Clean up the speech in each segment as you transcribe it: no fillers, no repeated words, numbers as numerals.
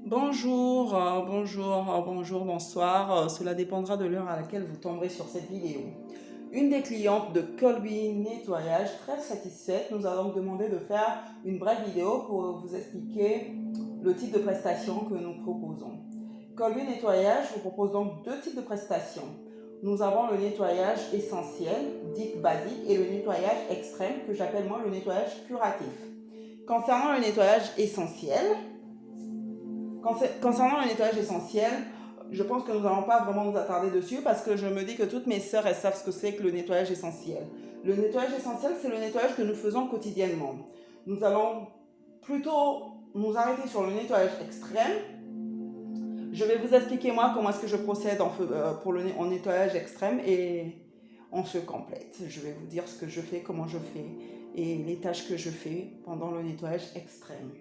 Bonjour, bonjour, bonsoir. Cela dépendra de l'heure à laquelle vous tomberez sur cette vidéo. Une des clientes de Colby Nettoyage, très satisfaite, nous a donc demandé de faire une brève vidéo pour vous expliquer le type de prestation que nous proposons. Colby Nettoyage vous propose donc deux types de prestations. Nous avons le nettoyage essentiel, dit basique, et le nettoyage extrême, que j'appelle moi le nettoyage curatif. Concernant le nettoyage essentiel, Concernant le nettoyage essentiel, je pense que nous n'allons pas vraiment nous attarder dessus parce que je me dis que toutes mes sœurs, elles savent ce que c'est que le nettoyage essentiel. Le nettoyage essentiel, c'est le nettoyage que nous faisons quotidiennement. Nous allons plutôt nous arrêter sur le nettoyage extrême. Je vais vous expliquer moi comment est-ce que je procède en nettoyage extrême et en feu complète. Je vais vous dire ce que je fais, comment je fais et les tâches que je fais pendant le nettoyage extrême.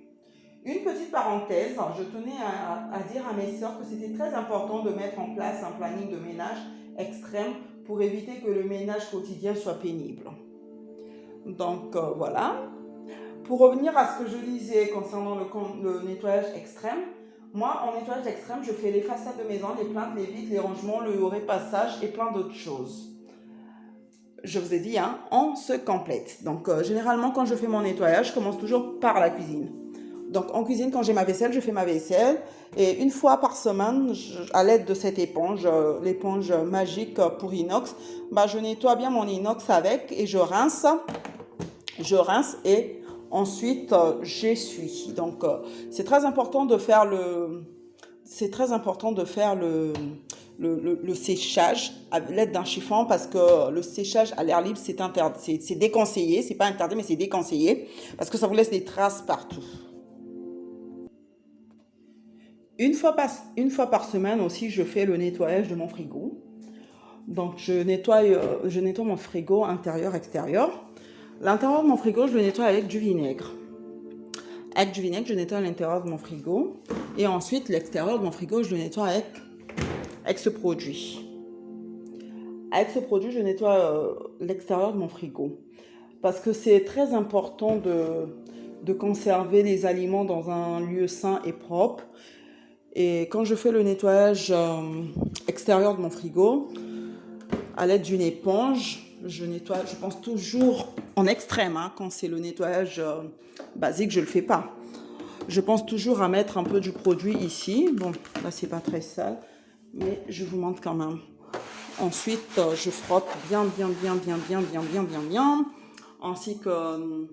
Une petite parenthèse, je tenais à dire à mes sœurs que c'était très important de mettre en place un planning de ménage extrême pour éviter que le ménage quotidien soit pénible. Donc voilà. Pour revenir à ce que je disais concernant le nettoyage extrême, moi en nettoyage extrême, je fais les façades de maison, les plaintes, les vitres, les rangements, le repassage et plein d'autres choses. Je vous ai dit, on se complète. Donc généralement quand je fais mon nettoyage, je commence toujours par la cuisine. Donc en cuisine, quand j'ai ma vaisselle, je fais ma vaisselle. Et une fois par semaine, à l'aide de cette éponge, l'éponge magique pour inox, je nettoie bien mon inox avec et je rince. Et ensuite j'essuie. Donc c'est très important de faire le séchage à l'aide d'un chiffon parce que le séchage à l'air libre c'est déconseillé. C'est pas interdit mais c'est déconseillé parce que ça vous laisse des traces partout. Une fois par semaine aussi, je fais le nettoyage de mon frigo. Donc, je nettoie mon frigo intérieur, extérieur. L'intérieur de mon frigo, je le nettoie avec du vinaigre. Avec du vinaigre, je nettoie l'intérieur de mon frigo. Et ensuite, l'extérieur de mon frigo, je le nettoie avec ce produit. Avec ce produit, je nettoie l'extérieur de mon frigo. Parce que c'est très important de conserver les aliments dans un lieu sain et propre. Et quand je fais le nettoyage extérieur de mon frigo, à l'aide d'une éponge, je pense toujours en extrême, quand c'est le nettoyage basique, je ne le fais pas. Je pense toujours à mettre un peu du produit ici. Bon, là, c'est pas très sale, mais je vous montre quand même. Ensuite, je frotte bien. Ainsi que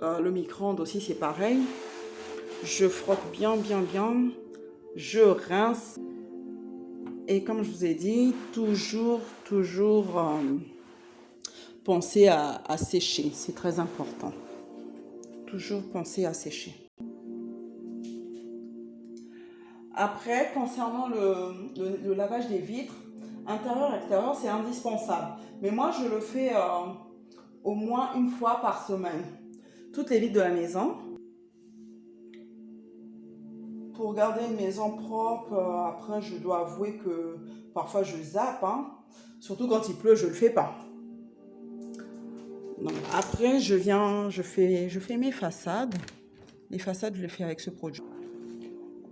le micro-ondes aussi, c'est pareil. Je frotte bien. Je rince. Et comme je vous ai dit, toujours penser à sécher. C'est très important. Toujours penser à sécher. Après, concernant le lavage des vitres, intérieur, extérieur, c'est indispensable. Mais moi, je le fais au moins une fois par semaine. Toutes les vitres de la maison. Pour garder une maison propre, après, je dois avouer que parfois je zappe. Surtout quand il pleut, je ne le fais pas. Donc, après, je fais mes façades. Les façades, je les fais avec ce produit.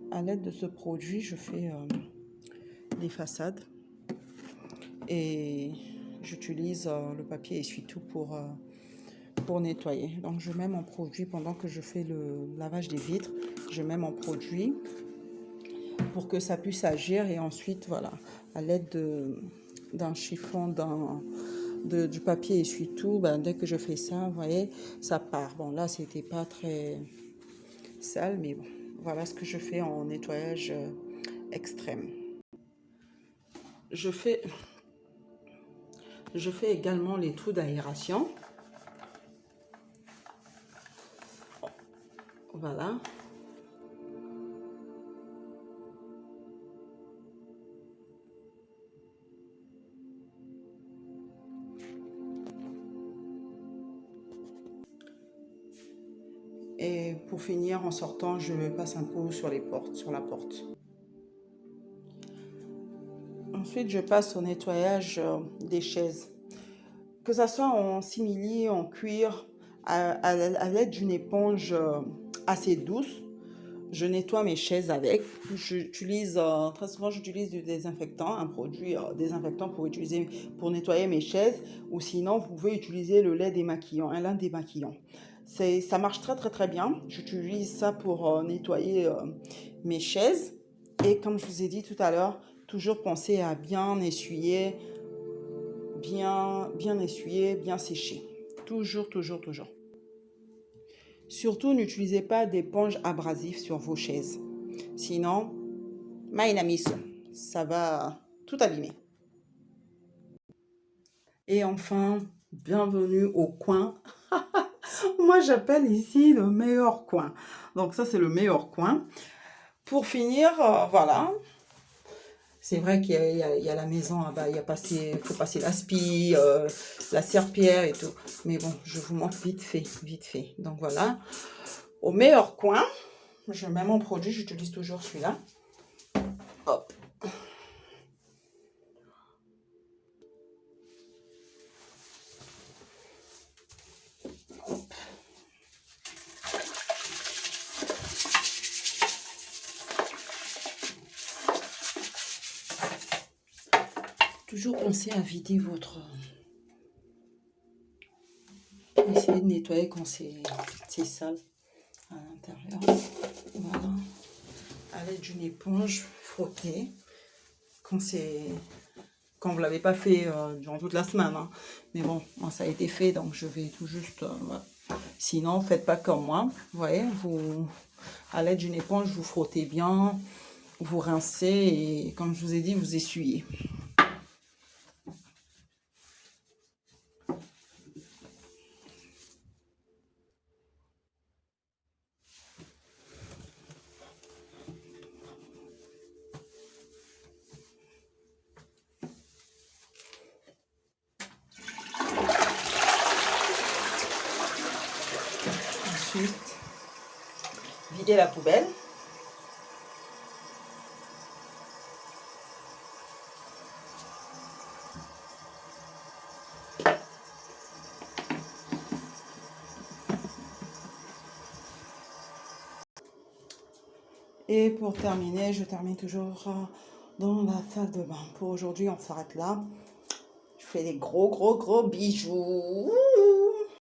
À l'aide de ce produit, je fais les façades. Et j'utilise le papier essuie-tout pour nettoyer. Donc, je mets mon produit pendant que je fais le lavage des vitres. Je mets mon produit pour que ça puisse agir. Et ensuite, voilà, à l'aide d'un chiffon, du papier essuie-tout, dès que je fais ça, vous voyez, ça part. Bon, là, c'était pas très sale, mais bon, voilà ce que je fais en nettoyage extrême. Je fais également les trous d'aération. Voilà. Et pour finir, en sortant, je passe un coup sur la porte. Ensuite, je passe au nettoyage des chaises. Que ça soit en simili, en cuir, à l'aide d'une éponge assez douce. je nettoie mes chaises avec. J'utilise très souvent j'utilise du désinfectant, un produit désinfectant pour nettoyer mes chaises, ou sinon vous pouvez utiliser le lait démaquillant, un lait démaquillant. Ça marche très très très bien. J'utilise ça pour nettoyer mes chaises. Et comme je vous ai dit tout à l'heure, toujours penser à bien essuyer, bien sécher. Toujours, toujours, toujours. Surtout, n'utilisez pas d'éponge abrasive sur vos chaises. Sinon, maïnamiso, ça va tout abîmer. Et enfin, bienvenue au coin. Moi, j'appelle ici le meilleur coin. Donc ça, c'est le meilleur coin. Pour finir, voilà. C'est vrai qu'il y a la maison, bah, il faut passer l'aspi, la serpillière et tout. Mais bon, je vous montre vite fait, vite fait. Donc voilà. Au meilleur coin, je mets mon produit, j'utilise toujours celui-là. Hop. Toujours pensez à vider votre... Essayez de nettoyer quand c'est sale à l'intérieur. Voilà. À l'aide d'une éponge, frottez. Quand vous ne l'avez pas fait durant toute la semaine. Hein. Mais bon, moi, ça a été fait, donc je vais tout juste... voilà. Sinon, faites pas comme moi. Vous voyez, à l'aide d'une éponge, vous frottez bien, vous rincez et comme je vous ai dit, vous essuyez. Ensuite, videz la poubelle. Et pour terminer, je termine toujours dans la salle de bain. Pour aujourd'hui, on s'arrête là. Je fais des gros bisous.